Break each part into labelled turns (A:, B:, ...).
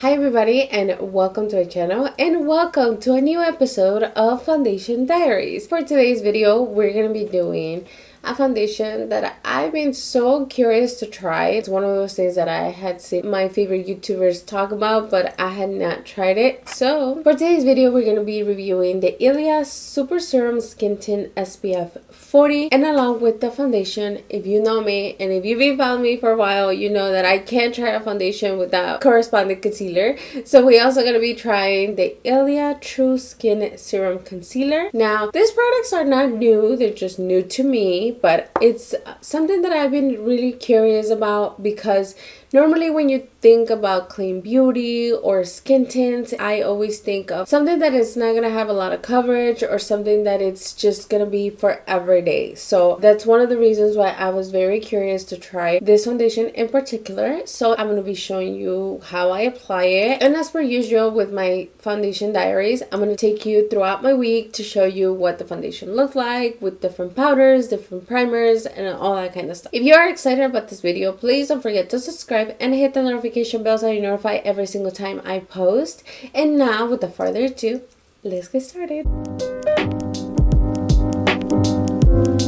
A: Hi everybody and welcome to my channel and welcome to a new episode of Foundation Diaries. For today's video, we're going to be doing a foundation that I've been so curious to try. It's one of those things that I had seen my favorite YouTubers talk about, but I had not tried it. So for today's video, we're going to be reviewing the Ilia Super Serum Skin Tint SPF 40, and along with the foundation. If you know me and if you've been following me for a while, you know that I can't try a foundation without corresponding concealer. So we're also going to be trying the Ilia True Skin Serum Concealer. Now, these products are not new, they're just new to me, but it's something that I've been really curious about because normally when you think about clean beauty or skin tints, I always think of something that is not going to have a lot of coverage or something that it's just going to be for every day. So that's one of the reasons why I was very curious to try this foundation in particular. So I'm going to be showing you how I apply it. And as per usual with my foundation diaries, I'm going to take you throughout my week to show you what the foundation looked like with different powders, different primers, and all that kind of stuff. If you are excited about this video, please don't forget to subscribe and hit the notification bell so you're notified every single time I post. And now, without further ado, let's get started.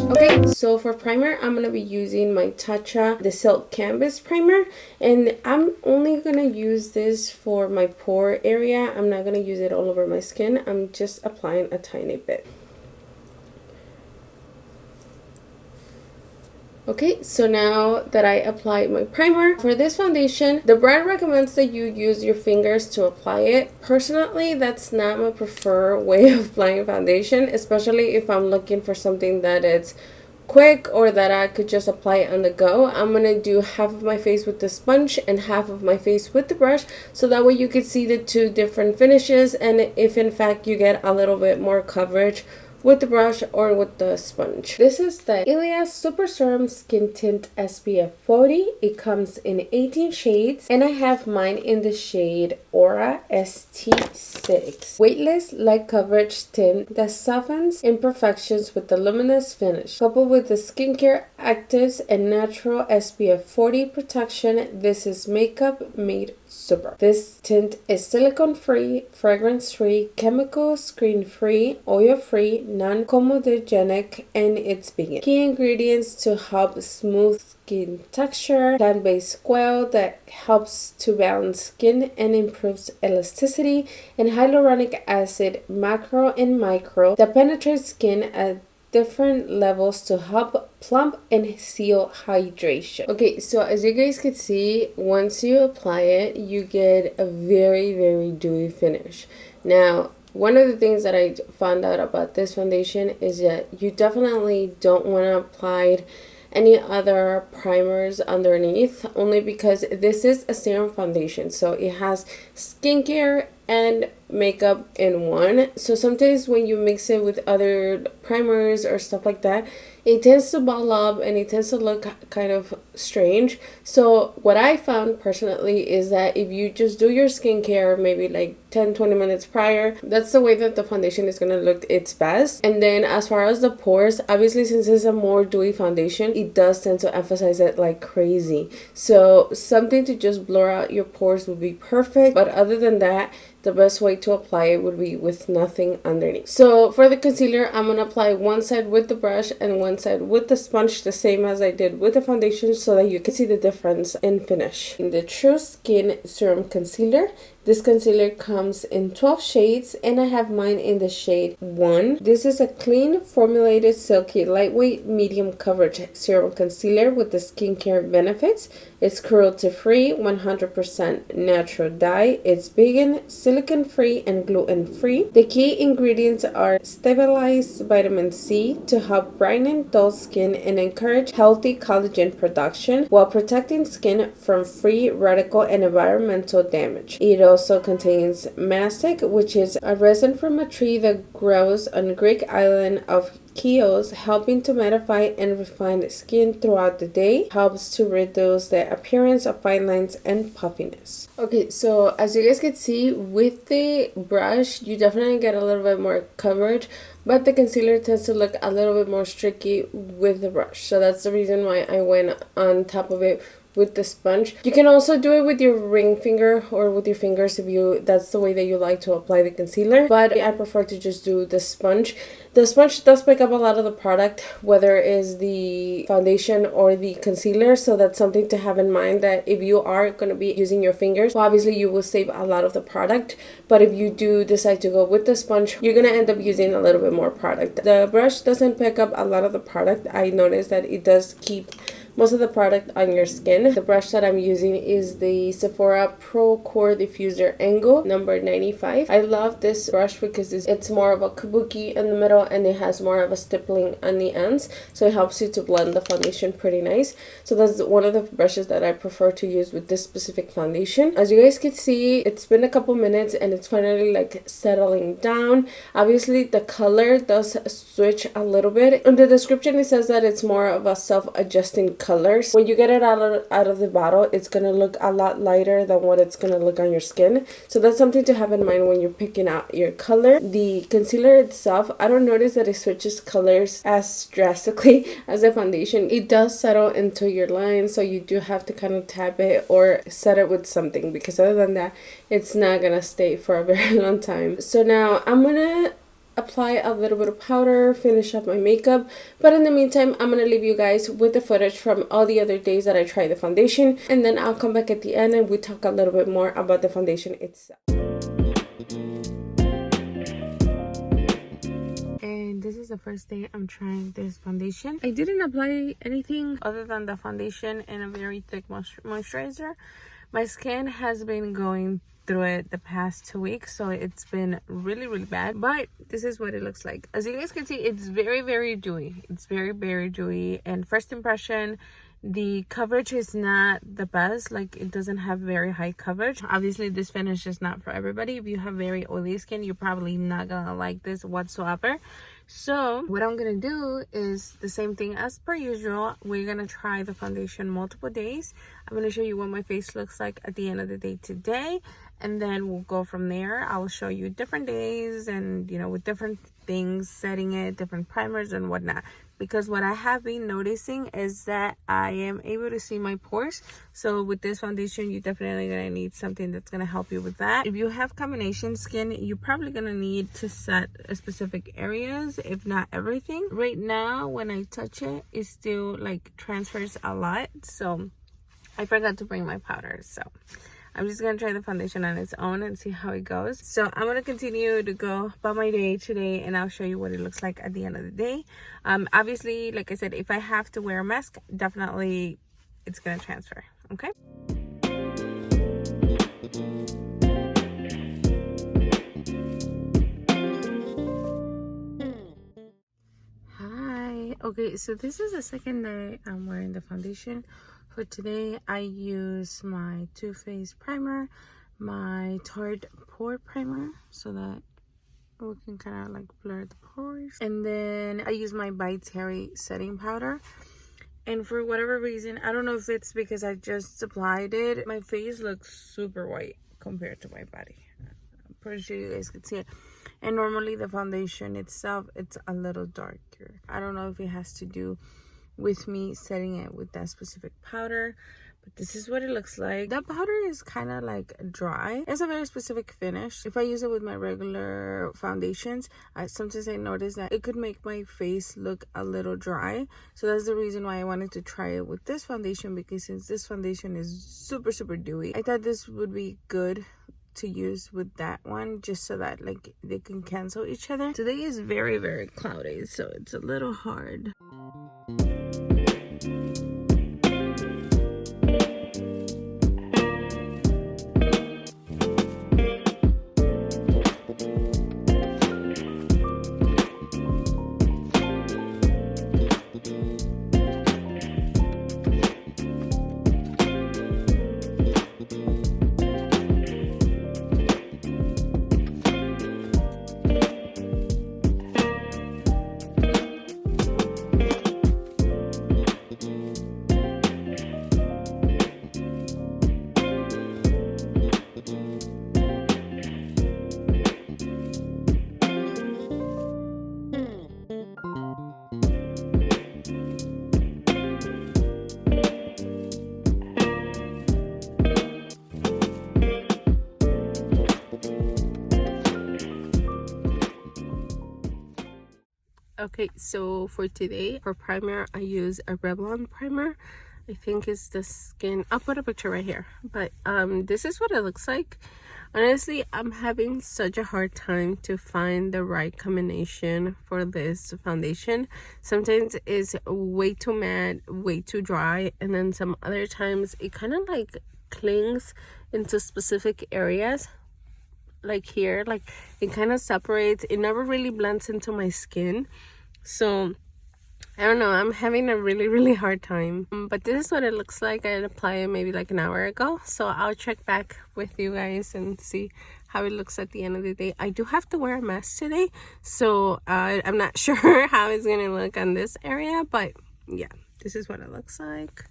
A: Okay, so for primer, I'm going to be using my Tatcha, the Silk Canvas Primer. And I'm only going to use this for my pore area. I'm not going to use it all over my skin. I'm just applying a tiny bit. Okay, so now that I applied my primer, for this foundation, the brand recommends that you use your fingers to apply it. Personally, that's not my preferred way of applying foundation, especially if I'm looking for something that is quick or that I could just apply it on the go. I'm going to do half of my face with the sponge and half of my face with the brush, so that way you can see the two different finishes and if in fact you get a little bit more coverage with the brush or with the sponge. This is the Ilia Super Serum Skin Tint SPF 40. It comes in 18 shades and I have mine in the shade Aura ST6. Weightless light coverage tint that softens imperfections with the luminous finish. Coupled with the skincare actives and natural SPF 40 protection, this is makeup made super. This tint is silicone free, fragrance free, chemical screen free, oil free, non-comedogenic, and it's vegan. Key ingredients to help smooth skin texture: plant-based oil that helps to balance skin and improves elasticity, and hyaluronic acid macro and micro that penetrates skin at different levels to help plump and seal hydration. Okay, so as you guys can see, once you apply it, you get a very dewy finish. Now, one of the things that I found out about this foundation is that you definitely don't want to apply any other primers underneath, only because this is a serum foundation, so it has skincare and makeup in one. So sometimes when you mix it with other primers or stuff like that, it tends to ball up and it tends to look kind of strange. So what I found personally is that if you just do your skincare maybe like 10-20 minutes prior, that's the way that the foundation is going to look its best. And then as far as the pores, obviously since it's a more dewy foundation, it does tend to emphasize it like crazy. So something to just blur out your pores would be perfect, but other than that, the best way to apply it would be with nothing underneath. So for the concealer, I'm going to apply one side with the brush and one side with the sponge, the same as I did with the foundation, so that you can see the difference in finish. In the True Skin Serum Concealer, this concealer comes in 12 shades and I have mine in the shade 1. This is a clean, formulated, silky, lightweight, medium coverage serum concealer with the skincare benefits. It's cruelty-free, 100% natural dye. It's vegan, silicone-free, and gluten-free. The key ingredients are stabilized vitamin C to help brighten dull skin and encourage healthy collagen production while protecting skin from free radical and environmental damage. It also contains mastic, which is a resin from a tree that grows on the Greek island of Chios, helping to mattify and refine the skin throughout the day. Helps to reduce the appearance of fine lines and puffiness. Okay, so as you guys can see, with the brush, you definitely get a little bit more coverage, but the concealer tends to look a little bit more streaky with the brush. So that's the reason why I went on top of it with the sponge. You can also do it with your ring finger or with your fingers if that's the way that you like to apply the concealer, but I prefer to just do the sponge. The sponge does pick up a lot of the product, whether it is the foundation or the concealer, so that's something to have in mind, that if you are going to be using your fingers, well, obviously you will save a lot of the product, but if you do decide to go with the sponge, you're going to end up using a little bit more product. The brush doesn't pick up a lot of the product. I noticed that it does keep most of the product on your skin. The brush that I'm using is the Sephora Pro Core Diffuser Angle number 95. I love this brush because it's more of a kabuki in the middle and it has more of a stippling on the ends, so it helps you to blend the foundation pretty nice. So that's one of the brushes that I prefer to use with this specific foundation. As you guys can see, it's been a couple minutes and it's finally like settling down. Obviously the color does switch a little bit. In the description it says that it's more of a self-adjusting colors. When you get it out of the bottle, it's gonna look a lot lighter than what it's gonna look on your skin, so that's something to have in mind when you're picking out your color. The concealer itself, I don't notice that it switches colors as drastically as the foundation. It does settle into your line, so you do have to kind of tap it or set it with something, because other than that it's not gonna stay for a very long time. So now I'm gonna apply a little bit of powder, finish up my makeup, but in the meantime I'm gonna leave you guys with the footage from all the other days that I tried the foundation, and then I'll come back at the end and we talk a little bit more about the foundation itself. And this is the first day I'm trying this foundation. I didn't apply anything other than the foundation and a very thick moisturizer. My skin has been going through it the past 2 weeks, so it's been really bad, but this is what it looks like. As you guys can see, it's very dewy. It's very dewy, and first impression, the coverage is not the best. Like, it doesn't have very high coverage. Obviously this finish is not for everybody. If you have very oily skin, you're probably not gonna like this whatsoever. So what I'm gonna do is the same thing as per usual. We're gonna try the foundation multiple days. I'm gonna show you what my face looks like at the end of the day today, and then we'll go from there. I will show you different days and, you know, with different things, setting it, different primers and whatnot. Because what I have been noticing is that I am able to see my pores. So with this foundation, you're definitely going to need something that's going to help you with that. If you have combination skin, you're probably going to need to set specific areas, if not everything. Right now, when I touch it, it still like transfers a lot. So I forgot to bring my powder. So I'm just going to try the foundation on its own and see how it goes. So I'm going to continue to go about my day today, and I'll show you what it looks like at the end of the day. Obviously, like I said, if I have to wear a mask, definitely it's going to transfer. Okay? Hi. Okay, so this is the second day I'm wearing the foundation. For today, I use my Too Faced primer, my Tarte pore primer, so that we can kind of like blur the pores. And then I use my By Terry setting powder. And for whatever reason, I don't know if it's because I just applied it, my face looks super white compared to my body. I'm pretty sure you guys could see it. And normally the foundation itself, it's a little darker. I don't know if it has to do with me setting it with that specific powder, but this is what it looks like. That powder is kind of like dry. It's a very specific finish. If I use it with my regular foundations, sometimes I notice that it could make my face look a little dry. So that's the reason why I wanted to try it with this foundation, because since this foundation is super dewy, I thought this would be good to use with that one, just so that like they can cancel each other. Today is very cloudy, so it's a little hard. Okay, so for today, for primer, I use a Revlon primer. I think it's the skin. I'll put a picture right here. But this is what it looks like. Honestly, I'm having such a hard time to find the right combination for this foundation. Sometimes it's way too matte, way too dry, and then some other times it kind of like clings into specific areas. Like here, like it kind of separates. It never really blends into my skin. So I don't know, I'm having a really hard time. But this is what it looks like. I applied it maybe like an hour ago, so I'll check back with you guys and see how it looks at the end of the day. I do have to wear a mask today, so I'm not sure how it's gonna look on this area, but yeah, this is what it looks like.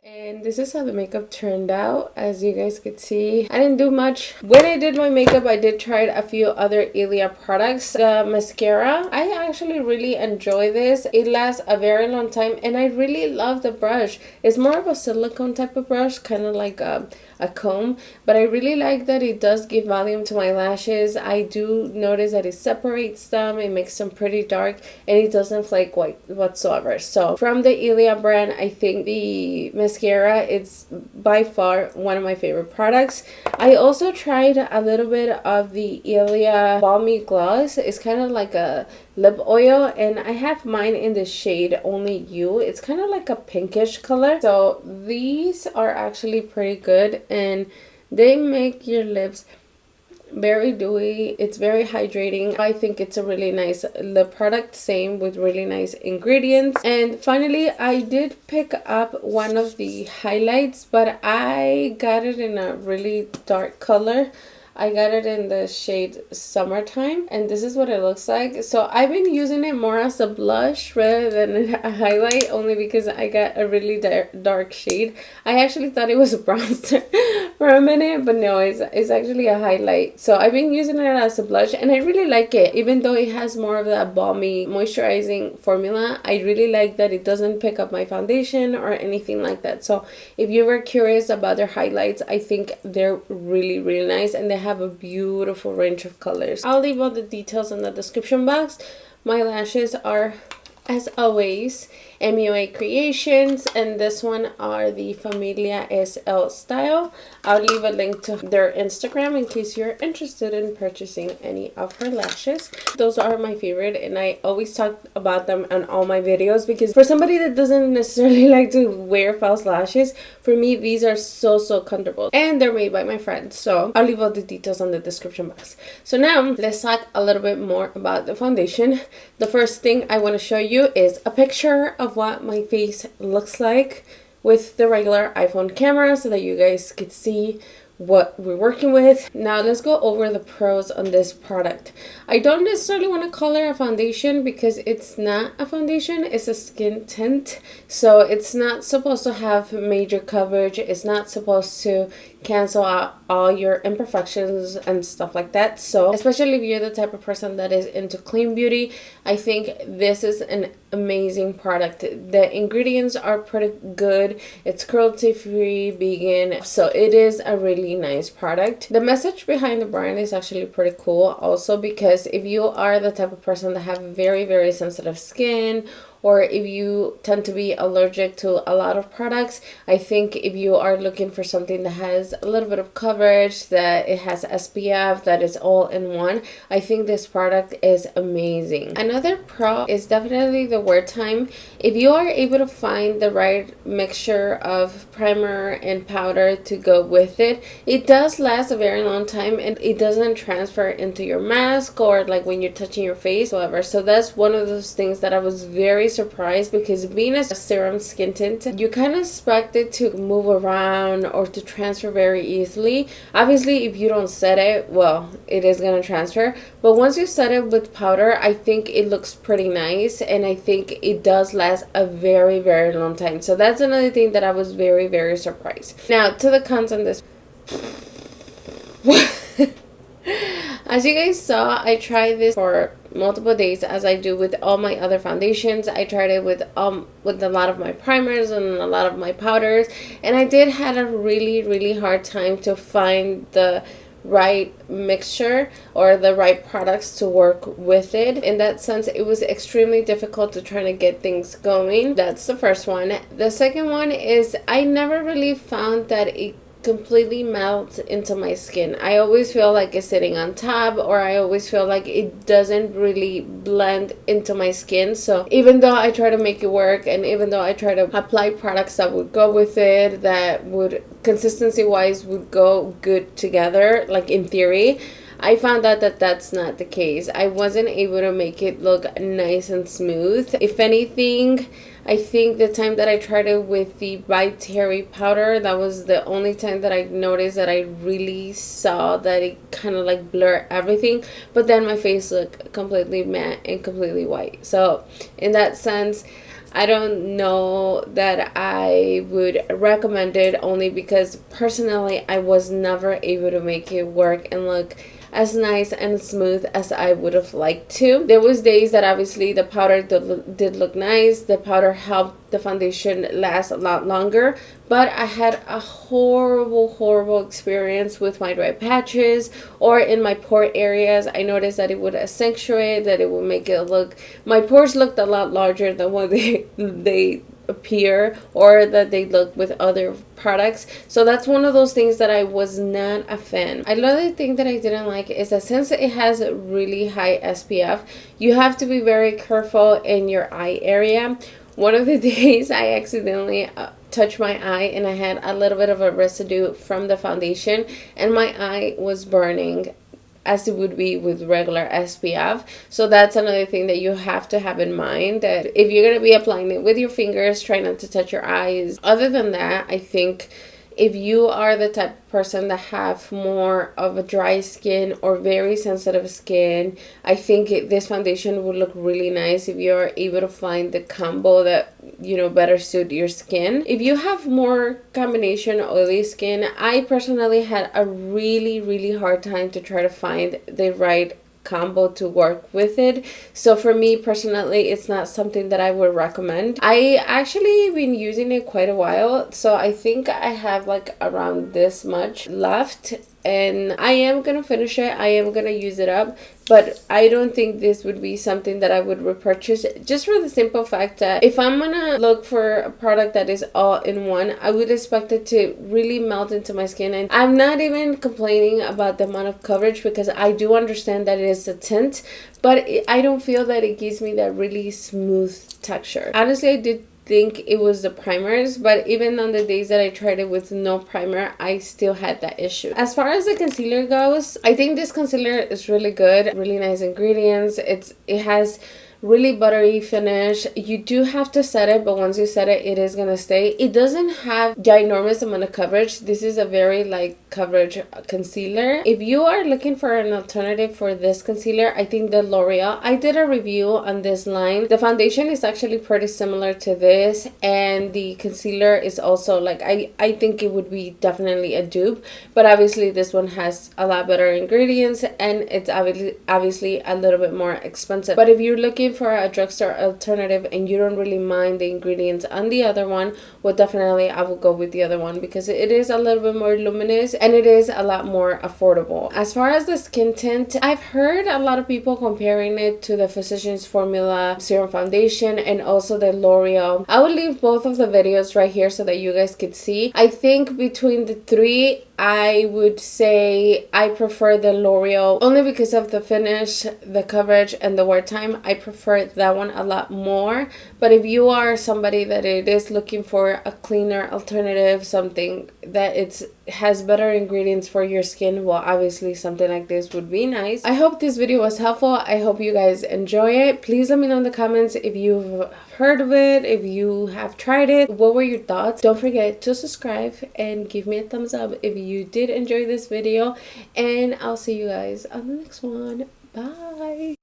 A: And this is how the makeup turned out. As you guys could see, I didn't do much. When I did my makeup, I did try a few other Ilia products. The mascara, I actually really enjoy this. It lasts a very long time, and I really love the brush. It's more of a silicone type of brush, kind of like a comb, but I really like that it does give volume to my lashes. I do notice that it separates them, it makes them pretty dark, and it doesn't flake white whatsoever. So from the Ilia brand, I think the mascara is by far one of my favorite products. I also tried a little bit of the Ilia Balmy gloss. It's kind of like a lip oil, and I have mine in the shade Only You. It's kind of like a pinkish color. So these are actually pretty good, and they make your lips very dewy. It's very hydrating. I think it's a really nice lip product, same with really nice ingredients. And finally, I did pick up one of the highlights, but I got it in a really dark color. I got it in the shade Summertime, and this is what it looks like. So I've been using it more as a blush rather than a highlight, only because I got a really dark shade. I actually thought it was a bronzer for a minute, but no, it's actually a highlight. So I've been using it as a blush, and I really like it. Even though it has more of that balmy moisturizing formula, I really like that it doesn't pick up my foundation or anything like that. So if you were curious about their highlights, I think they're really nice, and they have a beautiful range of colors. I'll leave all the details in the description box. My lashes are, as always, MUA Creations, and this one are the Familia SL style. I'll leave a link to their Instagram in case you're interested in purchasing any of her lashes. Those are my favorite, and I always talk about them on all my videos, because for somebody that doesn't necessarily like to wear false lashes, for me these are so comfortable, and they're made by my friend. So I'll leave all the details on the description box. So now let's talk a little bit more about the foundation. The first thing I want to show you is a picture of what my face looks like with the regular iPhone camera, so that you guys could see what we're working with. Now let's go over the pros on this product. I don't necessarily want to call it a foundation, because it's not a foundation, it's a skin tint. So it's not supposed to have major coverage, it's not supposed to cancel out all your imperfections and stuff like that. So especially if you're the type of person that is into clean beauty, I think this is an amazing product. The ingredients are pretty good. It's cruelty free, vegan, so it is a really nice product. The message behind the brand is actually pretty cool also, because if you are the type of person that have very sensitive skin, or if you tend to be allergic to a lot of products, I think if you are looking for something that has a little bit of coverage, that it has SPF, that is all in one, I think this product is amazing. Another pro is definitely the wear time. If you are able to find the right mixture of primer and powder to go with it, it does last a very long time, and it doesn't transfer into your mask or like when you're touching your face, whatever. So that's one of those things that I was very surprised, because being a serum skin tint, you kind of expect it to move around or to transfer very easily. Obviously, if you don't set it, well, it is going to transfer, but once you set it with powder, I think it looks pretty nice, and I think it does last a very long time. So that's another thing that I was very surprised. Now to the cons on this. As you guys saw, I tried this for multiple days, as I do with all my other foundations. I tried it with a lot of my primers and a lot of my powders, and I did had a really hard time to find the right mixture or the right products to work with it. In that sense, it was extremely difficult to try to get things going. That's the first one. The second one is I never really found that it completely melts into my skin. I always feel like it's sitting on top, or I always feel like it doesn't really blend into my skin. So even though I try to make it work, and even though I try to apply products that would go with it, that would consistency wise would go good together, like in theory, I found out that that's not the case. I wasn't able to make it look nice and smooth. If anything, I think the time that I tried it with the By Terry powder, that was the only time that I noticed that I really saw that it kind of like blurred everything. But then my face looked completely matte and completely white. So in that sense, I don't know that I would recommend it, only because personally I was never able to make it work and look as nice and smooth as I would have liked to. There was days that obviously the powder did look nice. The powder helped the foundation last a lot longer, but I had a horrible experience with my dry patches or in my pore areas. I noticed that it would accentuate, that it would make it look, my pores looked a lot larger than what they appear, or that they look with other products. So that's one of those things that I was not a fan. Another thing that I didn't like is that since it has a really high SPF, you have to be very careful in your eye area. One of the days I accidentally touched my eye and I had a little bit of a residue from the foundation, and my eye was burning as it would be with regular SPF. So that's another thing that you have to have in mind, that if you're going to be applying it with your fingers, try not to touch your eyes. Other than that, I think if you are the type of person that have more of a dry skin or very sensitive skin, I think this foundation would look really nice if you're able to find the combo that, you know, better suit your skin. If you have more combination oily skin, I personally had a really hard time to try to find the right combo to work with it. So for me personally, it's not something that I would recommend. I actually been using it quite a while, so I think I have like around this much left, and I am gonna finish it. I am gonna use it up, but I don't think this would be something that I would repurchase, just for the simple fact that if I'm gonna look for a product that is all in one, I would expect it to really melt into my skin. And I'm not even complaining about the amount of coverage, because I do understand that it is a tint, but I don't feel that it gives me that really smooth texture. Honestly, I did think it was the primers, but even on the days that I tried it with no primer, I still had that issue. As far as the concealer goes, I think this concealer is really good, really nice ingredients. It has really buttery finish. You do have to set it, but once you set it, it is gonna stay. It doesn't have ginormous amount of coverage. This is a very light coverage concealer. If you are looking for an alternative for this concealer, I think the L'Oreal, I did a review on this line. The foundation is actually pretty similar to this, and the concealer is also like, I think it would be definitely a dupe, but obviously this one has a lot better ingredients, and it's obviously a little bit more expensive. But if you're looking for a drugstore alternative and you don't really mind the ingredients on the other one, well, definitely I will go with the other one, because it is a little bit more luminous and it is a lot more affordable. As far as the skin tint, I've heard a lot of people comparing it to the Physicians Formula Serum Foundation and also the L'Oreal. I will leave both of the videos right here so that you guys could see. I think between the three, I would say I prefer the L'Oreal, only because of the finish, the coverage, and the wear time. I prefer that one a lot more. But if you are somebody that it is looking for a cleaner alternative, something that has better ingredients for your skin, well, obviously something like this would be nice. I hope this video was helpful. I hope you guys enjoy it. Please let me know in the comments if you've heard of it, if you have tried it, what were your thoughts. Don't forget to subscribe and give me a thumbs up if you did enjoy this video, and I'll see you guys on the next one. Bye.